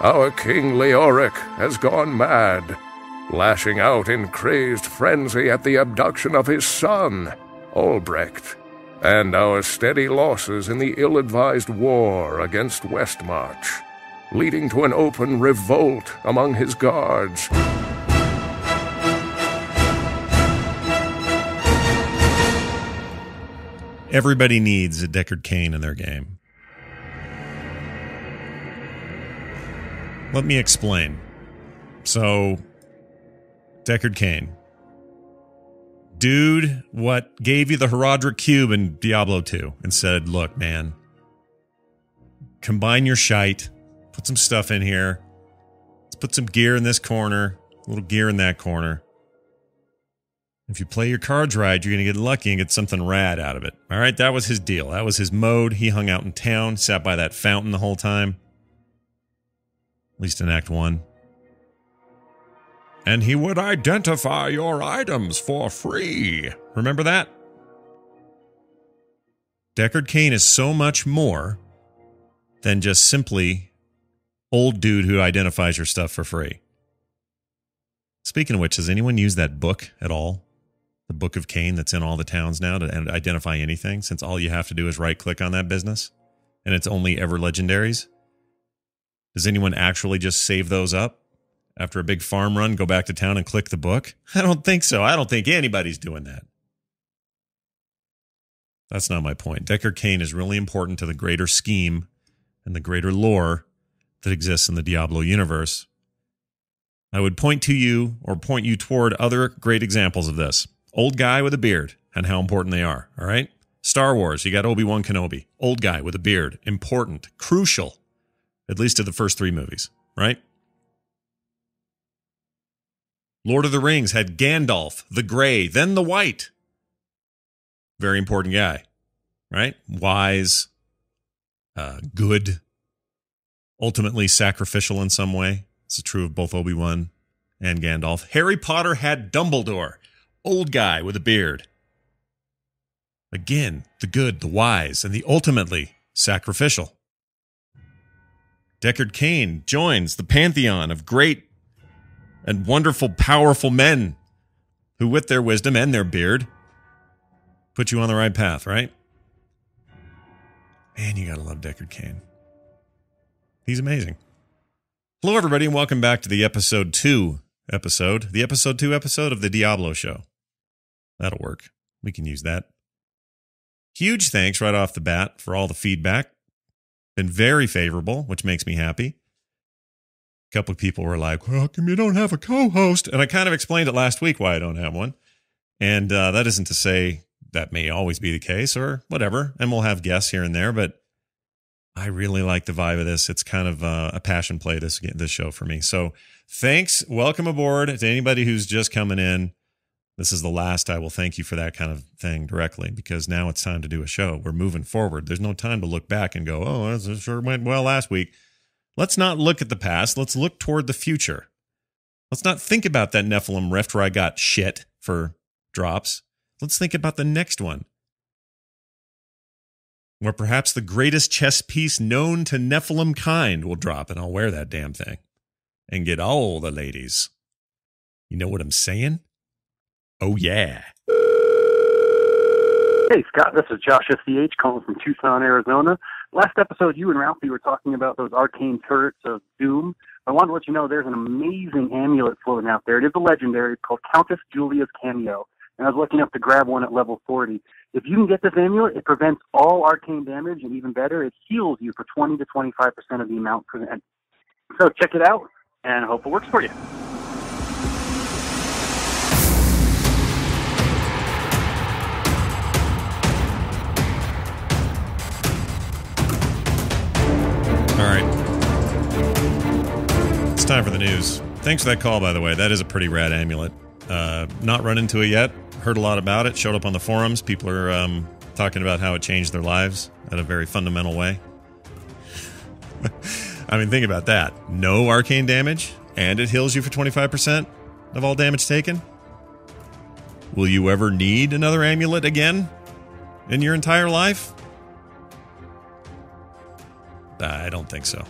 Our King Leoric has gone mad, lashing out in crazed frenzy at the abduction of his son, Albrecht, and our steady losses in the ill-advised war against Westmarch, leading to an open revolt among his guards. Everybody needs a Deckard Cain in their game. Let me explain. So, Deckard Cain. Dude, what gave you the Herodric Cube in Diablo 2 and said, look, man, combine your shite, put some stuff in here, let's put some gear in this corner, a little gear in that corner. If you play your cards right, you're going to get lucky and get something rad out of it. All right, that was his deal. That was his mode. He hung out in town, sat by that fountain the whole time. At least in Act 1. And he would identify your items for free. Remember that? Deckard Cain is so much more than just simply old dude who identifies your stuff for free. Speaking of which, does anyone use that book at all? The Book of Cain that's in all the towns now to identify anything, since all you have to do is right-click on that business, and it's only ever legendaries? Does anyone actually just save those up? After a big farm run, go back to town and click the book? I don't think so. I don't think anybody's doing that. That's not my point. Deckard Cain is really important to the greater scheme and the greater lore that exists in the Diablo universe. I would point to you or point you toward other great examples of this. Old guy with a beard and how important they are, all right? Star Wars, you got Obi-Wan Kenobi. Old guy with a beard. Important. Crucial. At least to the first 3 movies, right? Lord of the Rings had Gandalf, the gray, then the white. Very important guy, right? Wise, good, ultimately sacrificial in some way. This is true of both Obi-Wan and Gandalf. Harry Potter had Dumbledore, old guy with a beard. Again, the good, the wise, and the ultimately sacrificial. Deckard Cain joins the pantheon of great and wonderful, powerful men who, with their wisdom and their beard, put you on the right path, right? Man, you gotta love Deckard Cain. He's amazing. Hello, everybody, and welcome back to the episode 2 of the Diablo Show. That'll work. We can use that. Huge thanks right off the bat for all the feedback. Been very favorable, which makes me happy. A couple of people were like, well, how come you don't have a co-host? And I kind of explained it last week why I don't have one. And that isn't to say that may always be the case or whatever. And we'll have guests here and there, but I really like the vibe of this. It's kind of a passion play, this show for me. So thanks. Welcome aboard to anybody who's just coming in. This is the last I will thank you for that kind of thing directly, because now it's time to do a show. We're moving forward. There's no time to look back and go, oh, this sure went well last week. Let's not look at the past. Let's look toward the future. Let's not think about that Nephilim rift where I got shit for drops. Let's think about the next one, where perhaps the greatest chess piece known to Nephilim kind will drop, and I'll wear that damn thing and get all the ladies. You know what I'm saying? Oh, yeah. Hey, Scott, this is Josh SCH calling from Tucson, Arizona. Last episode, you and Ralphie were talking about those arcane turrets of doom. I wanted to let you know there's an amazing amulet floating out there. It is a legendary. It's called Countess Julia's Cameo, and I was looking up to grab one at level 40. If you can get this amulet, it prevents all arcane damage, and even better, it heals you for 20 to 25% of the amount prevented. So check it out, and I hope it works for you. All right. It's time for the news. Thanks for that call, by the way. That is a pretty rad amulet. Not run into it yet. Heard a lot about it. Showed up on the forums. People are talking about how it changed their lives in a very fundamental way. I mean, think about that. No arcane damage, and it heals you for 25% of all damage taken. Will you ever need another amulet again in your entire life? I don't think so.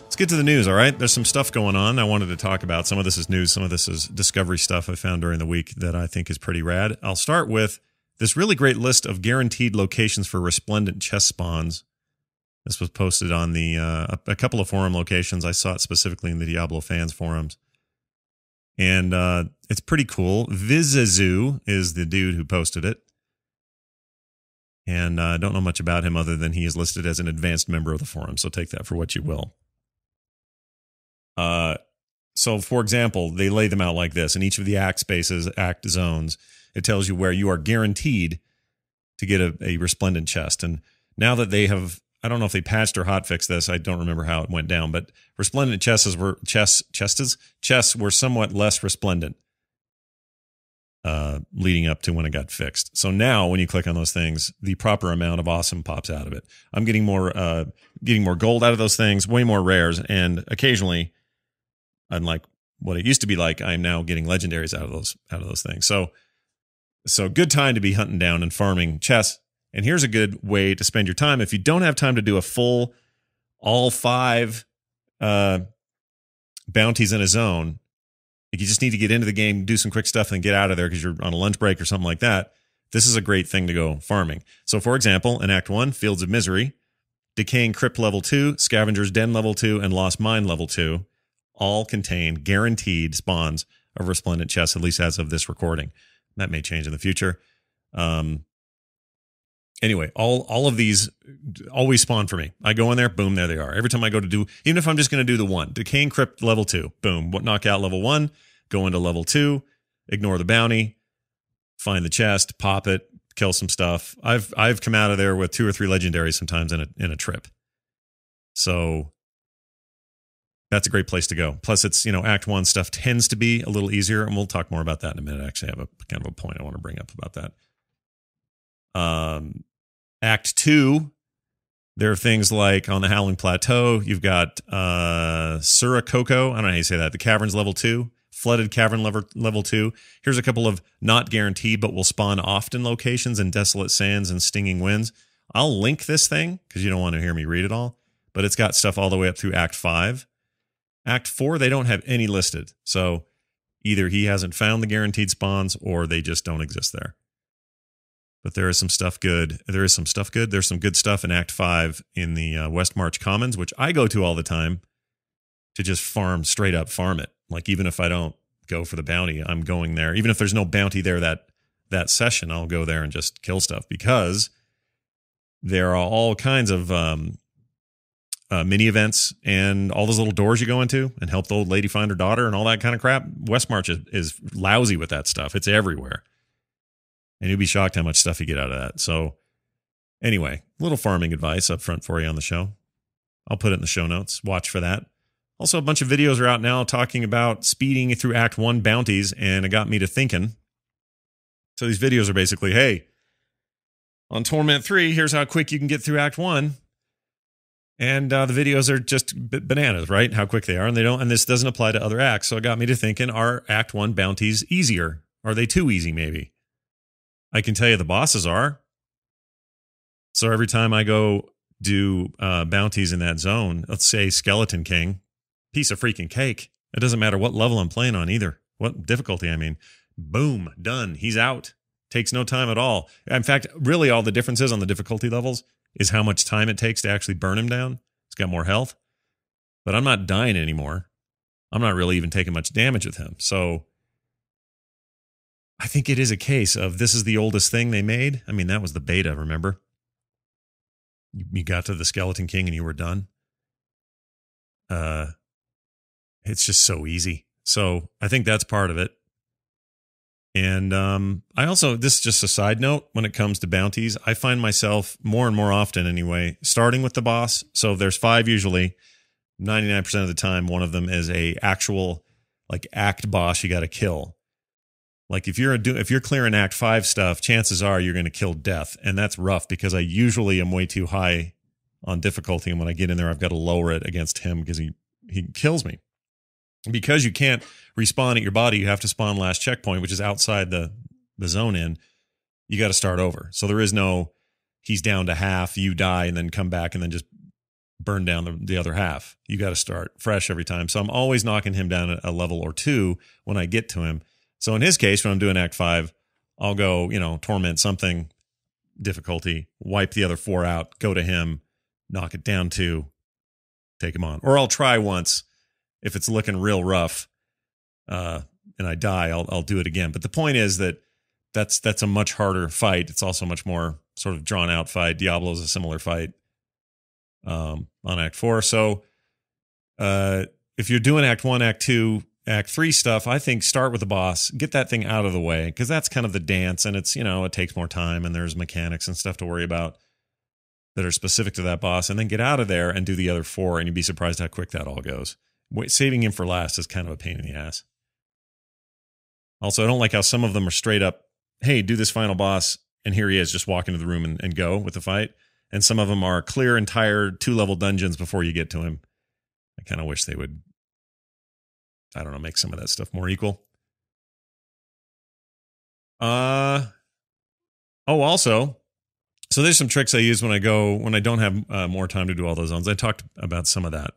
Let's get to the news, all right? There's some stuff going on I wanted to talk about. Some of this is news. Some of this is discovery stuff I found during the week that I think is pretty rad. I'll start with this really great list of guaranteed locations for resplendent chest spawns. This was posted on the a couple of forum locations. I saw it specifically in the Diablo fans forums. And it's pretty cool. Vizizu is the dude who posted it. And I don't know much about him other than he is listed as an advanced member of the forum. So take that for what you will. So, for example, they lay them out like this. In each of the act spaces, act zones, it tells you where you are guaranteed to get a resplendent chest. And now that they have, I don't know if they patched or hotfixed this. I don't remember how it went down. But resplendent chests were somewhat less resplendent leading up to when it got fixed. So now when you click on those things, the proper amount of awesome pops out of it. I'm getting more gold out of those things, way more rares, and occasionally, unlike what it used to be like, I'm now getting legendaries out of those things. So good time to be hunting down and farming chests. And here's a good way to spend your time if you don't have time to do a full all 5 bounties in a zone. If you just need to get into the game, do some quick stuff, and get out of there because you're on a lunch break or something like that, this is a great thing to go farming. So, for example, in Act 1, Fields of Misery, Decaying Crypt Level 2, Scavenger's Den Level 2, and Lost Mine Level 2 all contain guaranteed spawns of resplendent chests, at least as of this recording. That may change in the future. Anyway, all of these always spawn for me. I go in there, boom, there they are. Every time I go to do, even if I'm just going to do the one, Decaying Crypt Level 2, boom, knock out Level 1, go into Level 2, ignore the bounty, find the chest, pop it, kill some stuff. I've come out of there with 2 or 3 legendaries sometimes in a trip. So that's a great place to go. Plus, it's, Act 1 stuff tends to be a little easier, and we'll talk more about that in a minute. Actually, I have a kind of a point I want to bring up about that. Act 2, there are things like on the Howling Plateau, you've got Surikoko, I don't know how you say that, the Caverns Level 2, Flooded Cavern level 2. Here's a couple of not guaranteed but will spawn often locations in Desolate Sands and Stinging Winds. I'll link this thing because you don't want to hear me read it all, but it's got stuff all the way up through Act 5. Act 4, they don't have any listed, so either he hasn't found the guaranteed spawns or they just don't exist there. But there is some stuff good. There's some good stuff in Act 5 in the West March Commons, which I go to all the time to just straight up farm it. Like, even if I don't go for the bounty, I'm going there. Even if there's no bounty there that session, I'll go there and just kill stuff because there are all kinds of mini events and all those little doors you go into and help the old lady find her daughter and all that kind of crap. West March is lousy with that stuff. It's everywhere. And you'll be shocked how much stuff you get out of that. So anyway, little farming advice up front for you on the show. I'll put it in the show notes. Watch for that. Also, a bunch of videos are out now talking about speeding through Act 1 bounties, and it got me to thinking. So these videos are basically, hey, on Torment 3, here's how quick you can get through Act 1. And the videos are just bananas, right? How quick they are. And this doesn't apply to other acts. So it got me to thinking, are Act 1 bounties easier? Are they too easy, maybe? I can tell you the bosses are. So every time I go do bounties in that zone, let's say Skeleton King, piece of freaking cake. It doesn't matter what level I'm playing on either. What difficulty, I mean. Boom, done. He's out. Takes no time at all. In fact, really all the differences on the difficulty levels is how much time it takes to actually burn him down. It's got more health. But I'm not dying anymore. I'm not really even taking much damage with him. So I think it is a case of this is the oldest thing they made. I mean, that was the beta, remember? You got to the Skeleton King and you were done. It's just so easy. So I think that's part of it. And I also, this is just a side note, when it comes to bounties, I find myself more and more often anyway, starting with the boss. So there's 5 usually. 99% of the time, one of them is a actual like act boss you got to kill. Like if you're clearing Act 5 stuff, chances are you're going to kill death. And that's rough because I usually am way too high on difficulty. And when I get in there, I've got to lower it against him because he kills me. Because you can't respawn at your body, you have to spawn last checkpoint, which is outside the zone in. You got to start over. So there is no, he's down to half, you die, and then come back and then just burn down the other half. You got to start fresh every time. So I'm always knocking him down a level or two when I get to him. So in his case, when I'm doing Act 5, I'll go, torment something, difficulty, wipe the other 4 out, go to him, knock it down 2, take him on. Or I'll try once. If it's looking real rough and I die, I'll do it again. But the point is that's a much harder fight. It's also a much more sort of drawn out fight. Diablo is a similar fight on Act 4. So if you're doing Act 1, Act 2, Act 3 stuff, I think start with the boss, get that thing out of the way, because that's kind of the dance, and it's, it takes more time, and there's mechanics and stuff to worry about that are specific to that boss, and then get out of there and do the other 4, and you'd be surprised how quick that all goes. Saving him for last is kind of a pain in the ass. Also, I don't like how some of them are straight up, hey, do this final boss, and here he is, just walk into the room and go with the fight. And some of them are clear entire 2-level dungeons before you get to him. I kind of wish they would, I don't know, make some of that stuff more equal. Also, so there's some tricks I use when I don't have more time to do all those zones. I talked about some of that.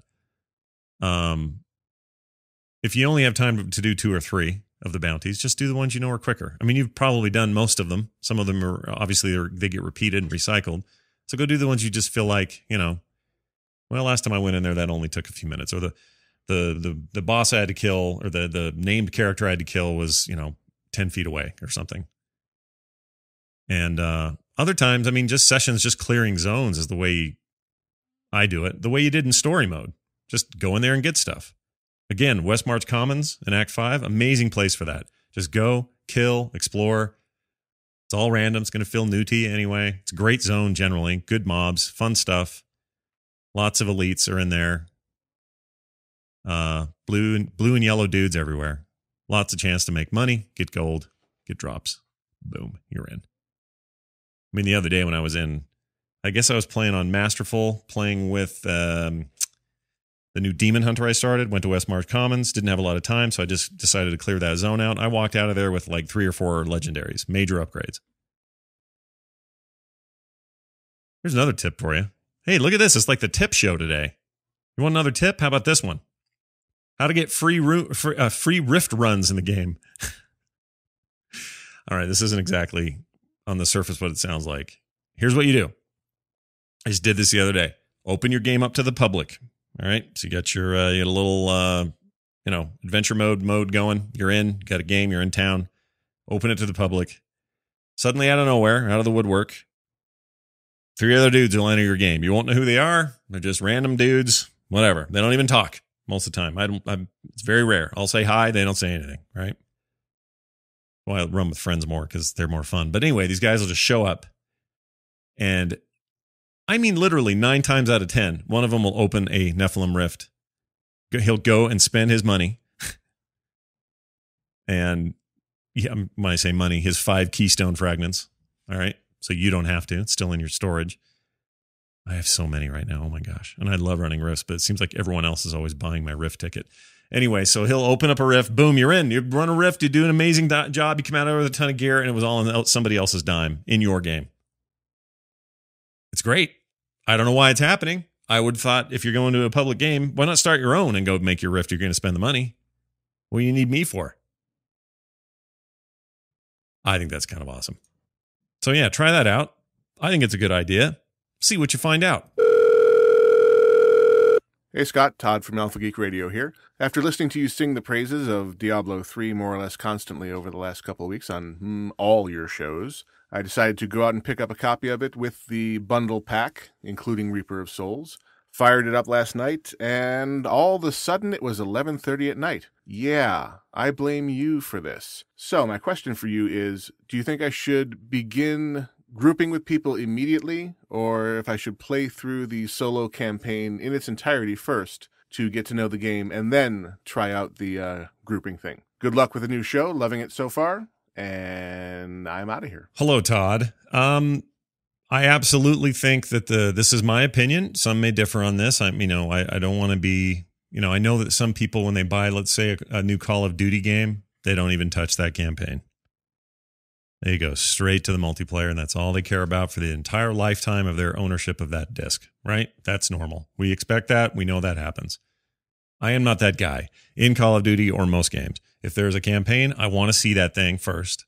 If you only have time to do 2 or 3 of the bounties, just do the ones you know are quicker. I mean, you've probably done most of them. Some of them are obviously they get repeated and recycled. So go do the ones you just feel like, well, last time I went in there, that only took a few minutes. Or the boss I had to kill, or the named character I had to kill was, 10 feet away or something. And other times, I mean, just sessions, just clearing zones is the way I do it. The way you did in story mode. Just go in there and get stuff. Again, West March Commons in Act 5, amazing place for that. Just go, kill, explore. It's all random. It's going to feel new to you anyway. It's a great zone generally. Good mobs, fun stuff. Lots of elites are in there. Blue and yellow dudes everywhere. Lots of chance to make money, get gold, get drops. Boom, you're in. I mean, the other day when I was in, I guess I was playing on Masterful, playing with the new Demon Hunter I started, went to West March Commons, didn't have a lot of time, so I just decided to clear that zone out. I walked out of there with like 3 or 4 legendaries, major upgrades. Here's another tip for you. Hey, look at this. It's like the tip show today. You want another tip? How about this one? How to get free rift runs in the game. All right, this isn't exactly on the surface what it sounds like. Here's what you do. I just did this the other day. Open your game up to the public. All right, so you got your little adventure mode going. You're in, got a game, you're in town. Open it to the public. Suddenly, out of nowhere, out of the woodwork, 3 other dudes will enter your game. You won't know who they are. They're just random dudes. Whatever. They don't even talk most of the time. It's very rare. I'll say hi. They don't say anything. Right? Well, I run with friends more because they're more fun. But anyway, these guys will just show up, and I mean, literally 9 times out of 10, one of them will open a Nephilim Rift. He'll go and spend his money. And yeah, when I say money, his 5 keystone fragments. All right. So you don't have to. It's still in your storage. I have so many right now. Oh my gosh. And I love running rifts, but it seems like everyone else is always buying my rift ticket. Anyway, so he'll open up a rift. Boom, you're in. You run a rift. You do an amazing job. You come out with a ton of gear, and it was all on somebody else's dime in your game. It's great. I don't know why it's happening. I would have thought if you're going to a public game, why not start your own and go make your rift? You're going to spend the money. What do you need me for? I think that's kind of awesome. So yeah, try that out. I think it's a good idea. See what you find out. Hey Scott, Todd from Alpha Geek Radio here. After listening to you sing the praises of Diablo 3 more or less constantly over the last couple of weeks on all your shows, I decided to go out and pick up a copy of it with the bundle pack, including Reaper of Souls. Fired it up last night, and all of a sudden it was 11:30 at night. Yeah, I blame you for this. So my question for you is, do you think I should begin grouping with people immediately, or if I should play through the solo campaign in its entirety first to get to know the game and then try out the grouping thing? Good luck with the new show. Loving it so far. And I'm out of here. Hello, Todd. I absolutely think that this is my opinion. Some may differ on this. I don't want to be, I know that some people, when they buy, let's say, a new Call of Duty game, they don't even touch that campaign. They go straight to the multiplayer, and that's all they care about for the entire lifetime of their ownership of that disc, right? That's normal. We expect that. We know that happens. I am not that guy in Call of Duty or most games. If there's a campaign, I want to see that thing first.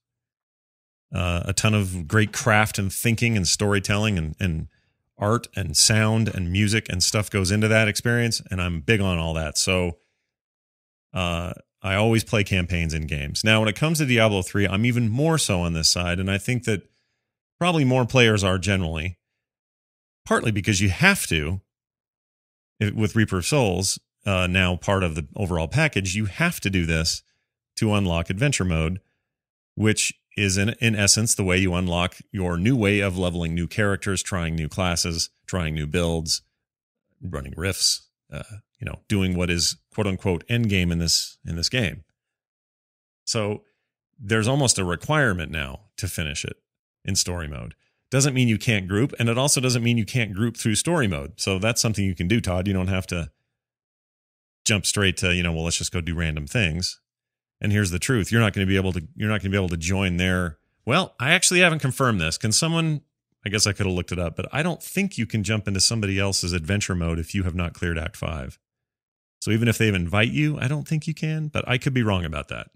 A ton of great craft and thinking and storytelling and art and sound and music and stuff goes into that experience, and I'm big on all that. So I always play campaigns in games. Now, when it comes to Diablo 3, I'm even more so on this side, and I think that probably more players are generally, partly because you have to, with Reaper of Souls, now part of the overall package, you have to do this to unlock adventure mode, which is in essence the way you unlock your new way of leveling new characters, trying new classes, trying new builds, running rifts, doing what is quote unquote end game in this game. So there's almost a requirement now to finish it in story mode. Doesn't mean you can't group, and it also doesn't mean you can't group through story mode. So that's something you can do, Todd. You don't have to jump straight to, let's just go do random things. And here's the truth. You're not going to be able to join their, well, I actually haven't confirmed this. Can someone, I guess I could have looked it up, but I don't think you can jump into somebody else's adventure mode if you have not cleared Act 5. So even if they invite you, I don't think you can, but I could be wrong about that.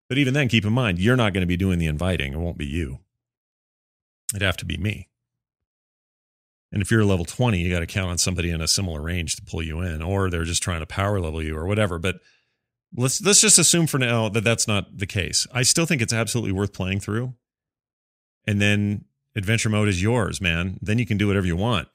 But even then, keep in mind, you're not going to be doing the inviting. It won't be you. It'd have to be me. And if you're level 20, you got to count on somebody in a similar range to pull you in, or they're just trying to power level you or whatever. But let's just assume for now that that's not the case. I still think it's absolutely worth playing through. And then adventure mode is yours, man. Then you can do whatever you want.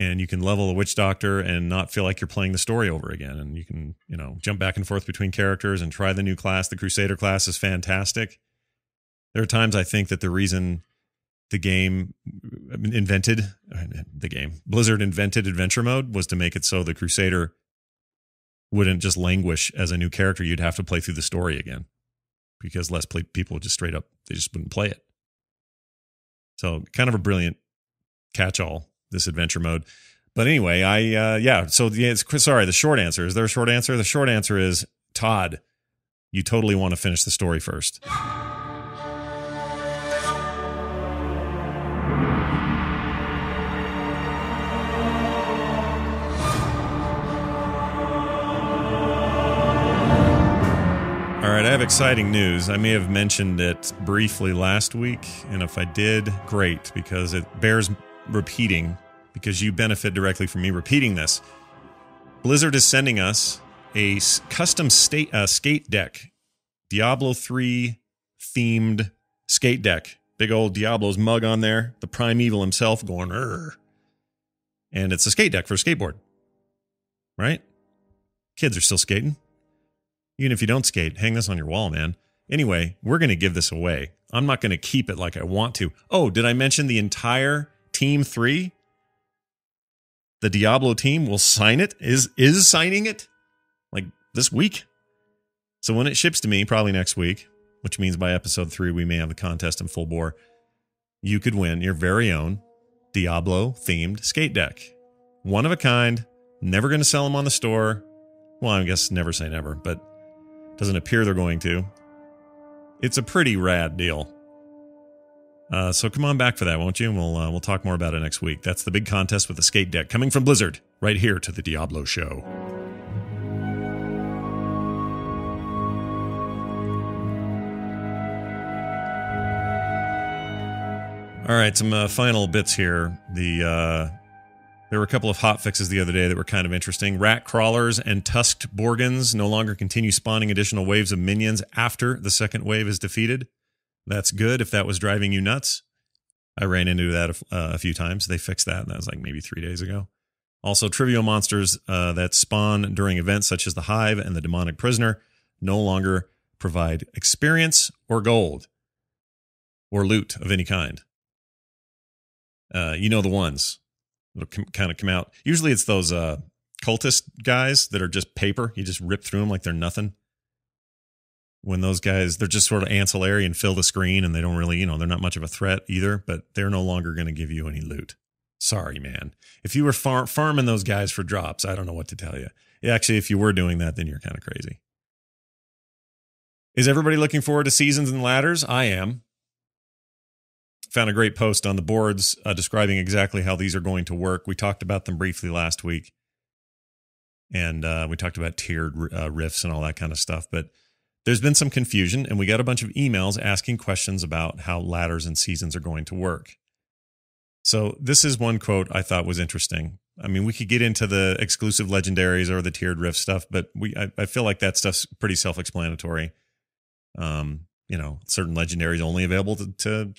And you can level a witch doctor and not feel like you're playing the story over again. And you can, jump back and forth between characters and try the new class. The Crusader class is fantastic. There are times I think that the reason Blizzard invented adventure mode was to make it so the Crusader wouldn't just languish as a new character. You'd have to play through the story again because less people would just straight up, they just wouldn't play it. So kind of a brilliant catch-all, this adventure mode. But anyway, the short answer. Is there a short answer? The short answer is, Todd, you totally want to finish the story first. All right, I have exciting news. I may have mentioned it briefly last week, and if I did, great, because it bears repeating, because you benefit directly from me repeating this. Blizzard is sending us a custom skate deck, Diablo 3 themed skate deck. Big old Diablo's mug on there, the primeval himself going, "Urgh." And it's a skate deck for a skateboard, right? Kids are still skating. Even if you don't skate, hang this on your wall, man. Anyway, we're going to give this away. I'm not going to keep it like I want to. Oh, did I mention the entire Team 3? The Diablo team will sign it, is signing it, like this week. So when it ships to me, probably next week, which means by episode 3, we may have the contest in full bore, you could win your very own Diablo-themed skate deck. One of a kind, never going to sell them on the store. Well, I guess never say never, but doesn't appear they're going to. It's a pretty rad deal. So come on back for that, won't you? And we'll talk more about it next week. That's the big contest with the skate deck coming from Blizzard right here to the Diablo Show. All right, some final bits here. There were a couple of hot fixes the other day that were kind of interesting. Rat crawlers and tusked Borgans no longer continue spawning additional waves of minions after the second wave is defeated. That's good if that was driving you nuts. I ran into that a few times. They fixed that. That was like maybe 3 days ago. Also, trivial monsters that spawn during events such as the Hive and the Demonic Prisoner no longer provide experience or gold or loot of any kind. The ones. It'll kind of come out. Usually it's those cultist guys that are just paper. You just rip through them like they're nothing. When those guys, they're just sort of ancillary and fill the screen, and they don't really, they're not much of a threat either, but they're no longer going to give you any loot. Sorry, man. If you were farming those guys for drops, I don't know what to tell you. Actually, if you were doing that, then you're kind of crazy. Is everybody looking forward to seasons and ladders? I am. Found a great post on the boards describing exactly how these are going to work. We talked about them briefly last week. And we talked about tiered rifts and all that kind of stuff. But there's been some confusion, and we got a bunch of emails asking questions about how ladders and seasons are going to work. So this is one quote I thought was interesting. I mean, we could get into the exclusive legendaries or the tiered rift stuff, but I feel like that stuff's pretty self-explanatory. Certain legendaries only available to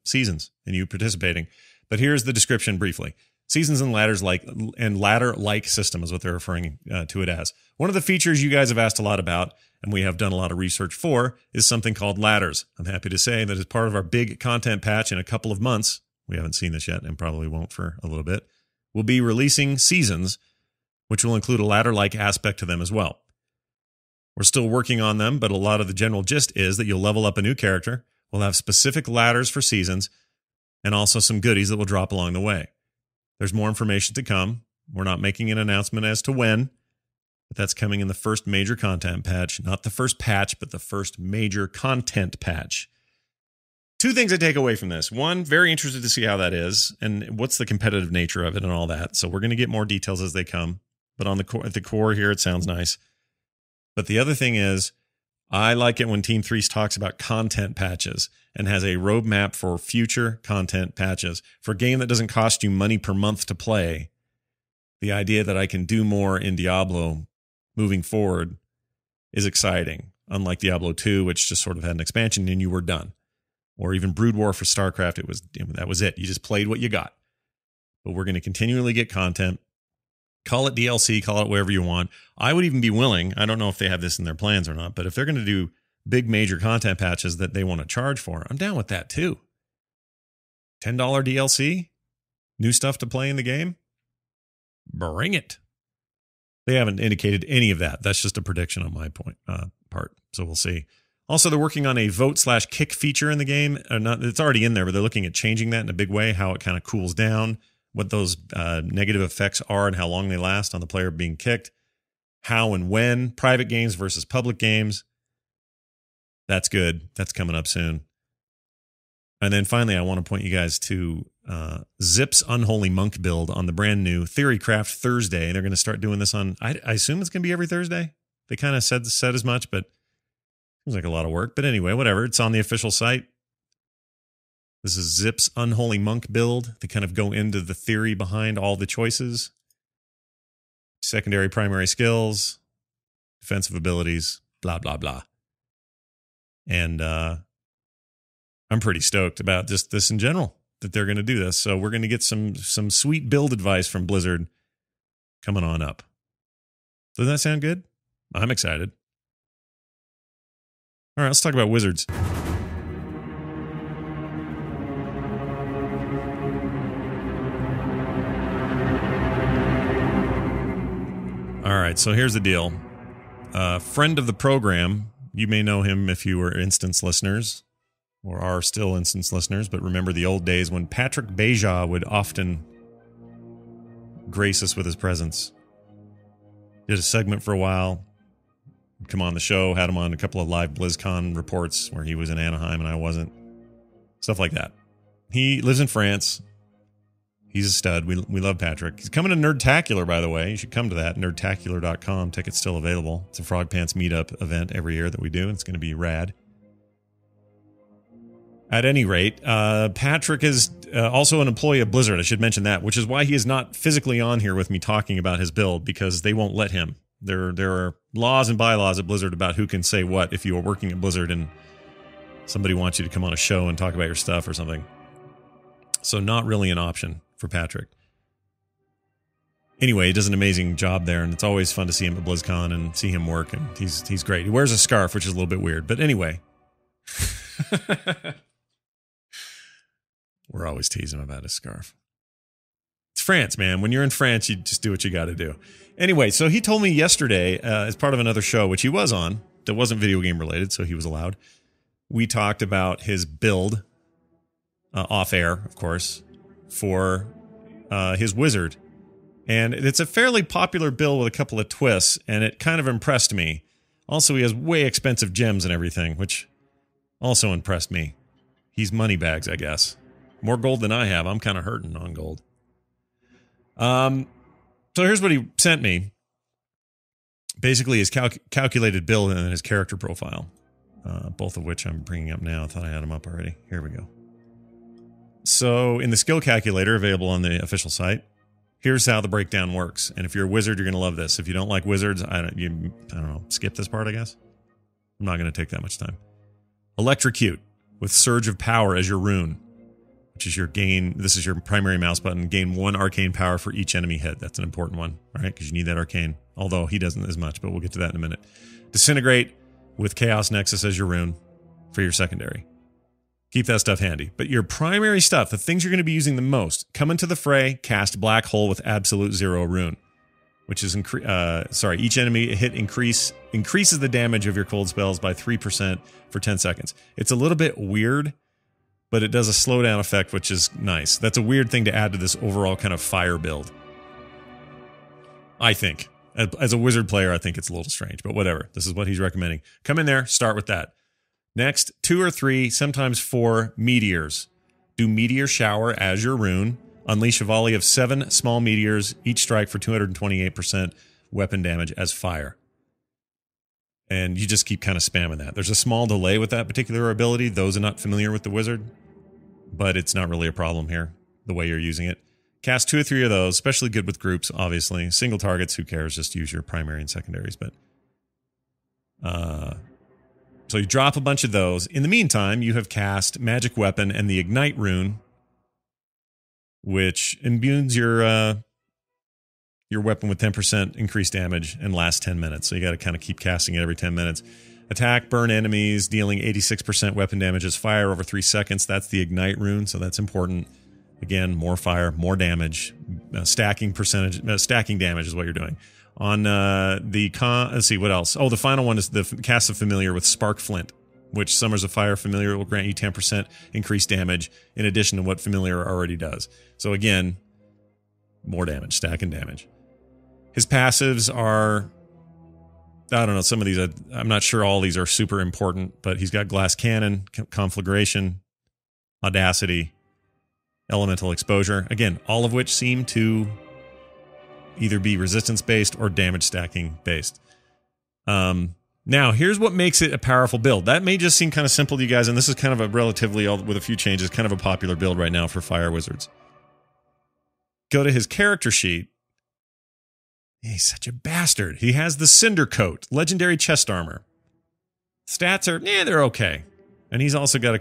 seasons and you participating. But here's the description briefly. Seasons and ladders ladder-like system is what they're referring to it as. One of the features you guys have asked a lot about, and we have done a lot of research for, is something called ladders. I'm happy to say that as part of our big content patch in a couple of months, we haven't seen this yet and probably won't for a little bit, we'll be releasing seasons, which will include a ladder-like aspect to them as well. We're still working on them, but a lot of the general gist is that you'll level up a new character, we'll have specific ladders for seasons, and also some goodies that will drop along the way. There's more information to come. We're not making an announcement as to when, but that's coming in the first major content patch. Not the first patch, but the first major content patch. Two things I take away from this. One, very interested to see how that is and what's the competitive nature of it and all that. So we're going to get more details as they come. But at the core here, it sounds nice. But the other thing is, I like it when Team 3 talks about content patches and has a roadmap for future content patches. For a game that doesn't cost you money per month to play, the idea that I can do more in Diablo moving forward is exciting. Unlike Diablo 2, which just sort of had an expansion and you were done. Or even Brood War for StarCraft, that was it. You just played what you got. But we're going to continually get content. Call it DLC, call it whatever you want. I would even be willing, I don't know if they have this in their plans or not, but if they're going to do big major content patches that they want to charge for, I'm down with that too. $10 DLC? New stuff to play in the game? Bring it. They haven't indicated any of that. That's just a prediction on my part. So we'll see. Also, they're working on a vote/kick feature in the game. It's already in there, but they're looking at changing that in a big way, how it kind of cools down, what those negative effects are and how long they last on the player being kicked, how and when, private games versus public games. That's good. That's coming up soon. And then finally, I want to point you guys to Zip's Unholy Monk build on the brand new Theorycraft Thursday. They're going to start doing this on, I assume it's going to be every Thursday. They kind of said as much, but seems like a lot of work. But anyway, whatever. It's on the official site. This is Zip's Unholy Monk build. They kind of go into the theory behind all the choices. Secondary, primary skills, defensive abilities, blah, blah, blah. And I'm pretty stoked about just this in general, that they're going to do this. So we're going to get some sweet build advice from Blizzard coming on up. Doesn't that sound good? I'm excited. All right, let's talk about Wizards. All right, so here's the deal. Friend of the program, you may know him if you were Instance listeners or are still Instance listeners, but remember the old days when Patrick Beja would often grace us with his presence. Did a segment for a while, come on the show, had him on a couple of live BlizzCon reports where he was in Anaheim and I wasn't. Stuff like that. He lives in France. He's a stud. We love Patrick. He's coming to Nerdtacular, by the way. You should come to that, nerdtacular.com. Tickets still available. It's a FROGPANTS meetup event every year that we do. It's going to be rad. At any rate, Patrick is also an employee of Blizzard. I should mention that, which is why he is not physically on here with me talking about his build, because they won't let him. There are laws and bylaws at Blizzard about who can say what if you are working at Blizzard and somebody wants you to come on a show and talk about your stuff or something. So not really an option for Patrick. Anyway, he does an amazing job there, and it's always fun to see him at BlizzCon and see him work, and he's great. He wears a scarf, which is a little bit weird, but anyway. We're always teasing him about his scarf. It's France, man. When you're in France, you just do what you got to do. Anyway, so he told me yesterday, as part of another show, which he was on, that wasn't video game related, so he was allowed. We talked about his build, off air, of course, for his wizard. And it's a fairly popular build with a couple of twists, and it kind of impressed me. Also, he has way expensive gems and everything, which also impressed me. He's money bags, I guess. More gold than I have. I'm kind of hurting on gold. So here's what he sent me. Basically, his calculated build and his character profile. Both of which I'm bringing up now. I thought I had them up already. Here we go. So in the skill calculator available on the official site, here's how the breakdown works. And if you're a wizard, you're going to love this. If you don't like wizards, I don't know, skip this part, I guess. I'm not going to take that much time. Electrocute with Surge of Power as your rune, which is your gain. This is your primary mouse button. Gain 1 arcane power for each enemy hit. That's an important one, all right? Because you need that arcane. Although he doesn't as much, but we'll get to that in a minute. Disintegrate with Chaos Nexus as your rune for your secondary. Keep that stuff handy. But your primary stuff, the things you're going to be using the most, come into the fray, cast Black Hole with Absolute Zero rune, which is, each enemy hit increases the damage of your cold spells by 3% for 10 seconds. It's a little bit weird, but it does a slowdown effect, which is nice. That's a weird thing to add to this overall kind of fire build. I think. As a wizard player, I think it's a little strange, but whatever. This is what he's recommending. Come in there, start with that. Next, 2 or 3, sometimes 4 meteors. Do Meteor Shower as your rune. Unleash a volley of 7 small meteors, each strike for 228% weapon damage as fire. And you just keep kind of spamming that. There's a small delay with that particular ability. Those are not familiar with the wizard, but it's not really a problem here, the way you're using it. Cast 2 or 3 of those, especially good with groups, obviously. Single targets, who cares? Just use your primary and secondaries. But so you drop a bunch of those. In the meantime, you have cast Magic Weapon and the Ignite rune, which imbues your weapon with 10% increased damage and lasts 10 minutes. So you got to kind of keep casting it every 10 minutes. Attack, burn enemies, dealing 86% weapon damage as fire over 3 seconds. That's the Ignite rune, so that's important. Again, more fire, more damage, stacking damage is what you're doing. On let's see, what else? Oh, the final one is the cast of Familiar with Spark Flint, which summons a fire familiar will grant you 10% increased damage in addition to what Familiar already does. So again, more damage, stacking damage. His passives are, I don't know, some of these, I'm not sure all these are super important, but he's got Glass Cannon, Conflagration, Audacity, Elemental Exposure. Again, all of which seem to either be resistance-based or damage stacking based. Now, here's what makes it a powerful build. That may just seem kind of simple to you guys, and this is kind of a relatively, with a few changes, kind of a popular build right now for Fire Wizards. Go to his character sheet. He's such a bastard. He has the Cinder Coat, legendary chest armor. Stats are, they're okay. And he's also got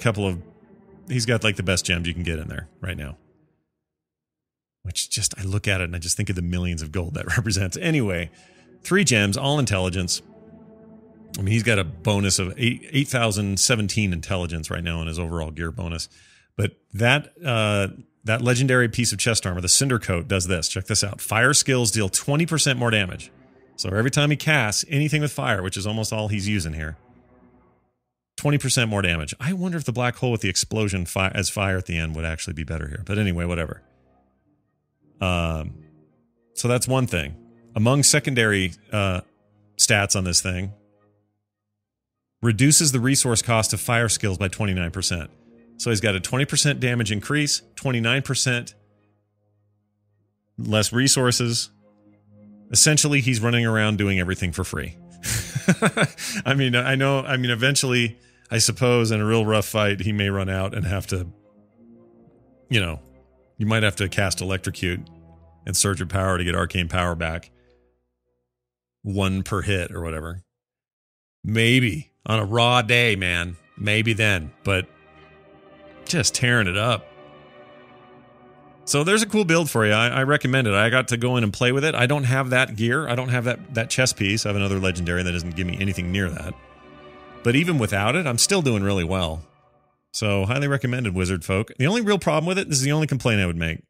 he's got like the best gems you can get in there right now. Which just, I look at it and I just think of the millions of gold that represents. Anyway, 3 gems, all intelligence. I mean, he's got a bonus of 8,017 intelligence right now in his overall gear bonus. But that legendary piece of chest armor, the Cinder Coat, does this. Check this out. Fire skills deal 20% more damage. So every time he casts anything with fire, which is almost all he's using here, 20% more damage. I wonder if the black hole with the explosion as fire at the end would actually be better here. But anyway, whatever. So that's one thing. Among secondary stats on this thing, reduces the resource cost of fire skills by 29%. So he's got a 20% damage increase, 29% less resources. Essentially, he's running around doing everything for free. Eventually, I suppose in a real rough fight, he may run out and have to, you might have to cast Electrocute and Surge of Power to get Arcane Power back. 1 per hit or whatever. Maybe on a raw day, man. Maybe then, but just tearing it up. So there's a cool build for you. I recommend it. I got to go in and play with it. I don't have that gear. I don't have that chest piece. I have another legendary that doesn't give me anything near that. But even without it, I'm still doing really well. So highly recommended, wizard folk. The only real problem with it, this is the only complaint I would make.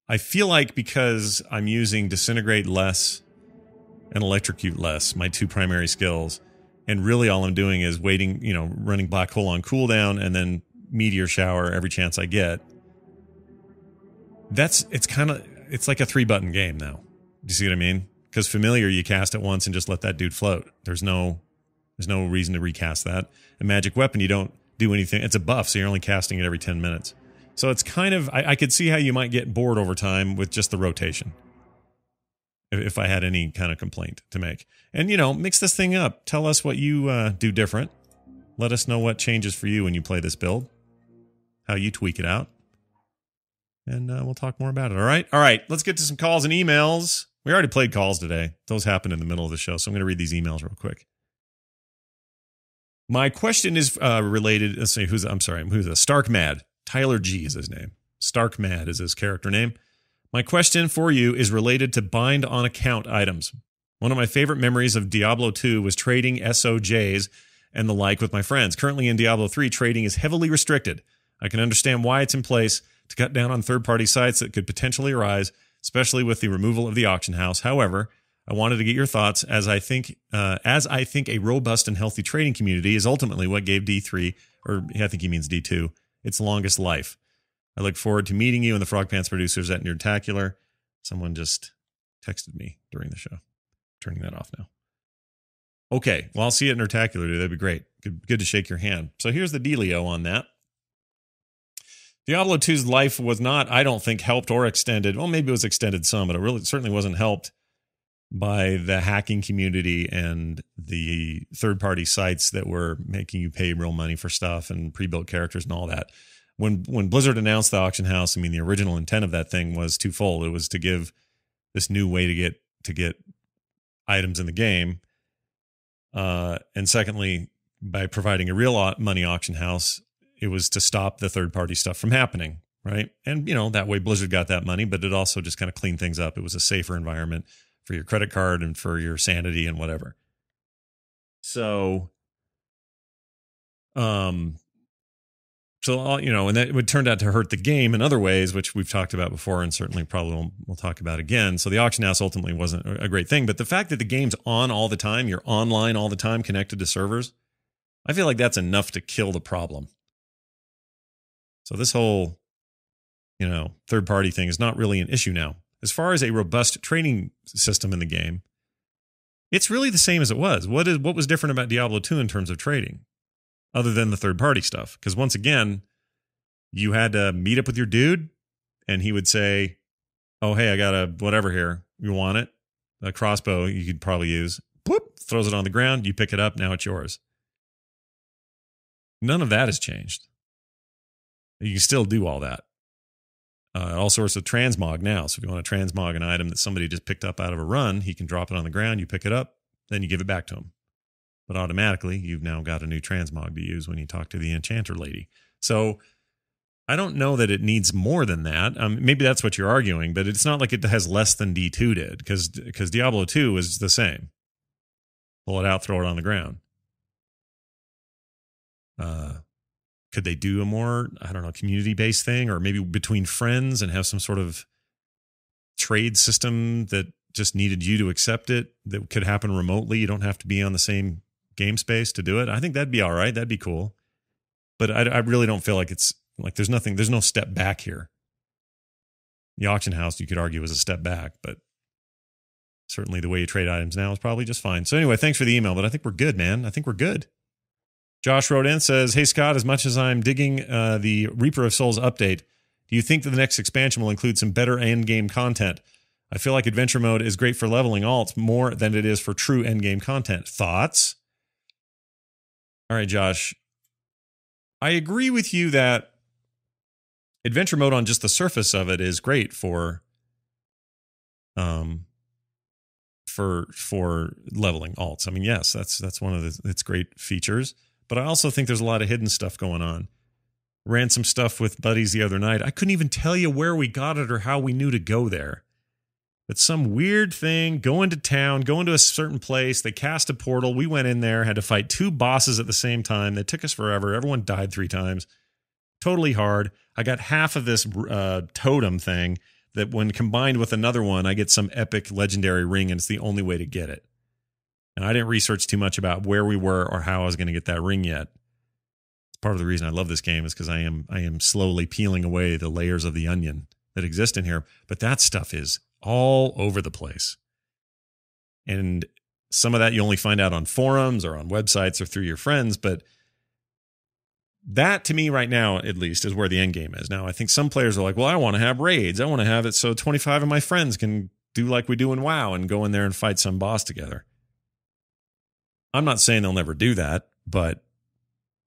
I feel like because I'm using Disintegrate less and Electrocute less, my 2 primary skills, and really all I'm doing is waiting, running Black Hole on cooldown and then Meteor Shower every chance I get. It's like a 3-button game now. Do you see what I mean? Because familiar, you cast it once and just let that dude float. There's no reason to recast that. A magic weapon, you don't do anything. It's a buff, so you're only casting it every 10 minutes. So it's kind of, I could see how you might get bored over time with just the rotation. If I had any kind of complaint to make. And, mix this thing up. Tell us what you do different. Let us know what changes for you when you play this build. How you tweak it out. And we'll talk more about it, all right? All right, let's get to some calls and emails. We already played calls today. Those happened in the middle of the show, so I'm going to read these emails real quick. My question is related. Let's see, who's Stark Mad. Tyler G is his name. Stark Mad is his character name. My question for you is related to bind on account items. One of my favorite memories of Diablo 2 was trading SOJs and the like with my friends. Currently in Diablo 3, trading is heavily restricted. I can understand why it's in place to cut down on third-party sites that could potentially arise, especially with the removal of the auction house. However, I wanted to get your thoughts as I think a robust and healthy trading community is ultimately what gave D3, or I think he means D2, its longest life. I look forward to meeting you and the FROGPANTS producers at Nerdtacular. Someone just texted me during the show. Turning that off now. Okay, well, I'll see you at Nerdtacular, dude. That'd be great. Good to shake your hand. So here's the dealio on that. Diablo 2's life was not, I don't think, helped or extended. Well, maybe it was extended some, but it certainly wasn't helped by the hacking community and the third-party sites that were making you pay real money for stuff and pre-built characters and all that. When Blizzard announced the auction house, the original intent of that thing was twofold. It was to give this new way to get items in the game, and secondly, by providing a real money auction house, it was to stop the third-party stuff from happening, right? And that way Blizzard got that money, but it also just kind of cleaned things up. It was a safer environment for your credit card and for your sanity and whatever. So, and that would turn out to hurt the game in other ways, which we've talked about before and certainly probably we'll talk about again. So the auction house ultimately wasn't a great thing, but the fact that the game's on all the time, you're online all the time, connected to servers, I feel like that's enough to kill the problem. So this whole, third-party thing is not really an issue now. As far as a robust trading system in the game, it's really the same as it was. What was different about Diablo 2 in terms of trading, other than the third-party stuff? Because once again, you had to meet up with your dude, and he would say, oh, hey, I got a whatever here. You want it? A crossbow you could probably use. Whoop, throws it on the ground. You pick it up. Now it's yours. None of that has changed. You can still do all that. All sorts of transmog now. So if you want to transmog an item that somebody just picked up out of a run, he can drop it on the ground, you pick it up, then you give it back to him. But automatically, you've now got a new transmog to use when you talk to the enchanter lady. So I don't know that it needs more than that. Maybe that's what you're arguing, but it's not like it has less than D2 did, because Diablo 2 is the same. Pull it out, throw it on the ground. Could they do a more, community-based thing, or maybe between friends and have some sort of trade system that just needed you to accept it, that could happen remotely? You don't have to be on the same game space to do it. I think that'd be all right. That'd be cool. But I really don't feel like it's like there's no step back here. The auction house, you could argue, is a step back, but certainly the way you trade items now is probably just fine. So anyway, thanks for the email, but I think we're good, man. I think we're good. Josh wrote in, says, hey, Scott, as much as I'm digging the Reaper of Souls update, do you think that the next expansion will include some better endgame content? I feel like adventure mode is great for leveling alts more than it is for true endgame content. Thoughts? All right, Josh. I agree with you that adventure mode on just the surface of it is great for leveling alts. Yes, that's one of its great features. But I also think there's a lot of hidden stuff going on. Ran some stuff with buddies the other night. I couldn't even tell you where we got it or how we knew to go there. But some weird thing, go into town, go into a certain place. They cast a portal. We went in there, had to fight 2 bosses at the same time. They took us forever. Everyone died 3 times. Totally hard. I got half of this totem thing that when combined with another one, I get some epic legendary ring, and it's the only way to get it. And I didn't research too much about where we were or how I was going to get that ring yet. It's part of the reason I love this game is because I am slowly peeling away the layers of the onion that exist in here. But that stuff is all over the place. And some of that you only find out on forums or on websites or through your friends. But that, to me right now, at least, is where the end game is. Now, I think some players are like, well, I want to have raids. I want to have it so 25 of my friends can do like we do in WoW and go in there and fight some boss together. I'm not saying they'll never do that, but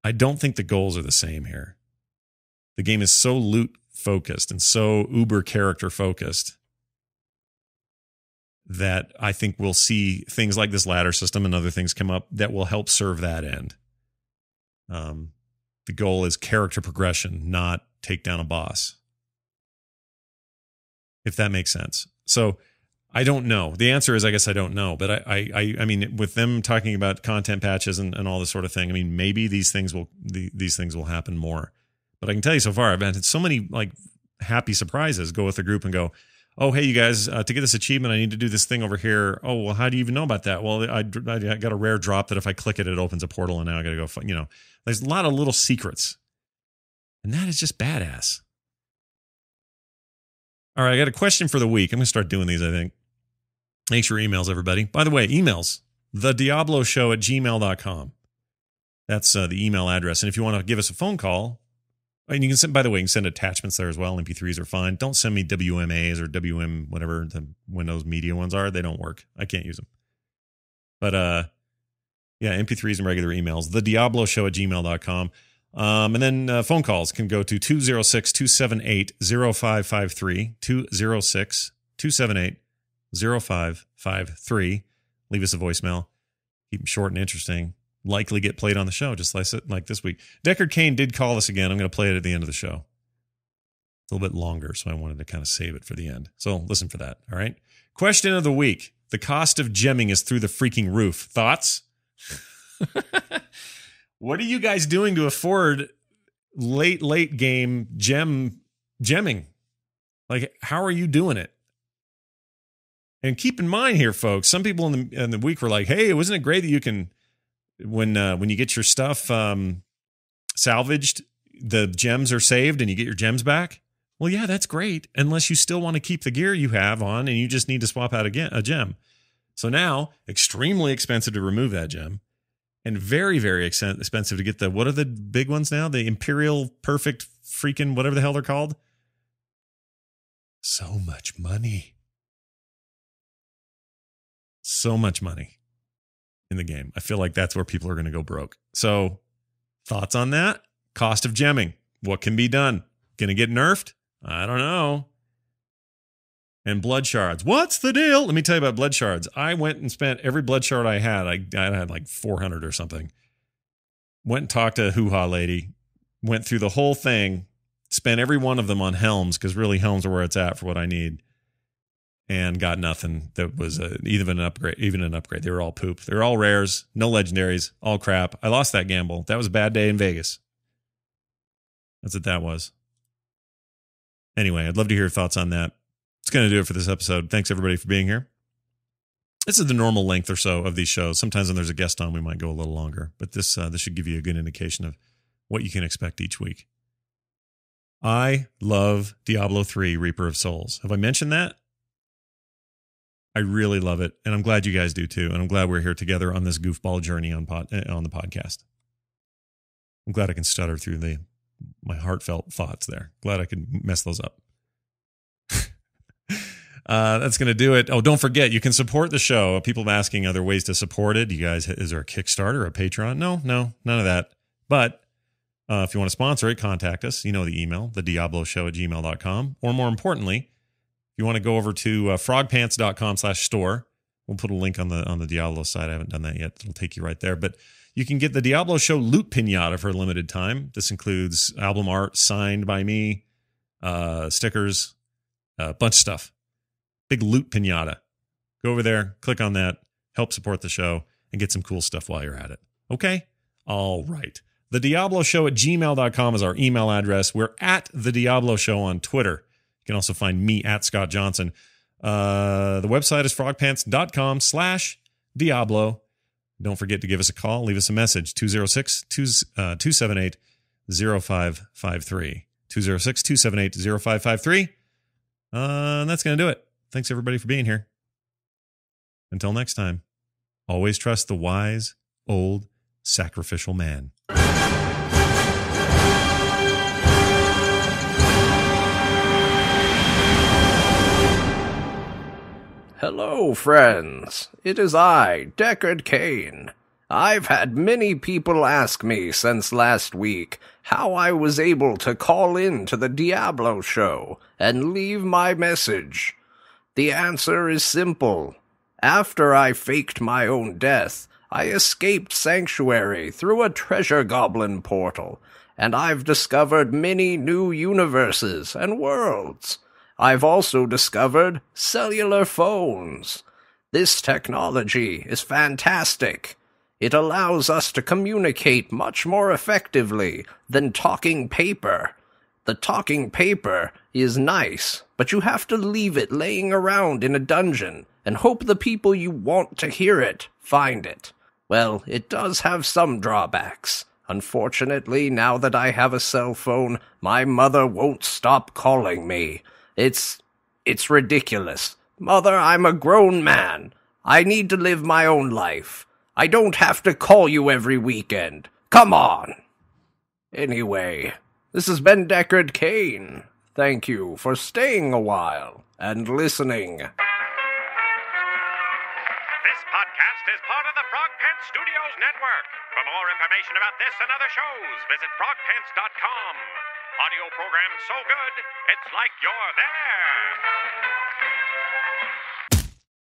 I don't think the goals are the same here. The game is so loot focused and so uber character focused that I think we'll see things like this ladder system and other things come up that will help serve that end. The goal is character progression, not take down a boss. If that makes sense. So I don't know. The answer is, I guess I don't know. But I mean, with them talking about content patches and all this sort of thing, I mean, maybe these things will happen more. But I can tell you so far, I've had so many like happy surprises. Go with the group and go, oh, hey, you guys, to get this achievement, I need to do this thing over here. Oh, well, how do you even know about that? Well, I got a rare drop that if I click it, it opens a portal, and now I got to go, there's a lot of little secrets. And that is just badass. All right, I got a question for the week. I'm going to start doing these, I think. Thanks for your emails, everybody. By the way, emails, thediabloshow@gmail.com. That's the email address. And if you want to give us a phone call, and you can send, by the way, you can send attachments there as well. MP3s are fine. Don't send me WMAs or WM, whatever the Windows Media ones are. They don't work. I can't use them. But, yeah, MP3s and regular emails. Thediabloshow@gmail.com. And then phone calls can go to 206-278-0553. 206-278-0553. Leave us a voicemail. Keep them short and interesting. Likely get played on the show, just like this week. Deckard Cain did call us again. I'm going to play it at the end of the show. It's a little bit longer, so I wanted to kind of save it for the end. So listen for that, all right? Question of the week. The cost of gemming is through the freaking roof. Thoughts? What are you guys doing to afford late game gemming? Like, how are you doing it? And keep in mind here, folks, some people in the week were like, hey, wasn't it great that you can... When you get your stuff salvaged, the gems are saved and you get your gems back. Well, yeah, that's great. Unless you still want to keep the gear you have on and you just need to swap out a gem. So now, extremely expensive to remove that gem and very, very expensive to get what are the big ones now? The Imperial Perfect freaking whatever the hell they're called. So much money. So much money in the game. I feel like that's where people are going to go broke. So, thoughts on that? Cost of gemming. What can be done? Going to get nerfed? I don't know. And blood shards. What's the deal? Let me tell you about blood shards. I went and spent every blood shard I had. I had like 400 or something. Went and talked to a hoo-ha lady. Went through the whole thing. Spent every one of them on helms, because really helms are where it's at for what I need. And got nothing that was even an upgrade. They were all poop. They were all rares, no legendaries, all crap. I lost that gamble. That was a bad day in Vegas. That's what that was. Anyway, I'd love to hear your thoughts on that. It's going to do it for this episode. Thanks, everybody, for being here. This is the normal length or so of these shows. Sometimes when there's a guest on, we might go a little longer. But this should give you a good indication of what you can expect each week. I love Diablo 3, Reaper of Souls. Have I mentioned that? I really love it, and I'm glad you guys do too. And I'm glad we're here together on this goofball journey on the podcast. I'm glad I can stutter through my heartfelt thoughts there. Glad I could mess those up. That's going to do it. Oh, don't forget, you can support the show. People asking other ways to support it. You guys, is there a Kickstarter or a Patreon? No, none of that. But if you want to sponsor it, contact us. You know the email, thediabloshow@gmail.com. Or more importantly, you want to go over to frogpants.com/store. We'll put a link on the Diablo site. I haven't done that yet. It'll take you right there. But you can get the Diablo Show loot pinata for a limited time. This includes album art signed by me, stickers, a bunch of stuff. Big loot pinata. Go over there, click on that, help support the show, and get some cool stuff while you're at it. Okay? All right. The Diablo Show at gmail.com is our email address. We're at The Diablo Show on Twitter. You can also find me at Scott Johnson. The website is frogpants.com/Diablo. Don't forget to give us a call. Leave us a message. 206-278-0553. 206-278-0553. That's going to do it. Thanks, everybody, for being here. Until next time, always trust the wise, old, sacrificial man. Hello, friends. It is I, Deckard Cain. I've had many people ask me since last week how I was able to call in to the Diablo Show and leave my message. The answer is simple. After I faked my own death, I escaped Sanctuary through a treasure goblin portal, and I've discovered many new universes and worlds. I've also discovered cellular phones. This technology is fantastic. It allows us to communicate much more effectively than talking paper. The talking paper is nice, but you have to leave it laying around in a dungeon and hope the people you want to hear it find it. Well, it does have some drawbacks. Unfortunately, now that I have a cell phone, my mother won't stop calling me. It's ridiculous. Mother, I'm a grown man. I need to live my own life. I don't have to call you every weekend. Come on. Anyway, this has been Deckard Cain. Thank you for staying a while and listening. This podcast is part of the FROGPANTS Studios Network. For more information about this and other shows, visit frogpants.com. Audio program so good, it's like you're there.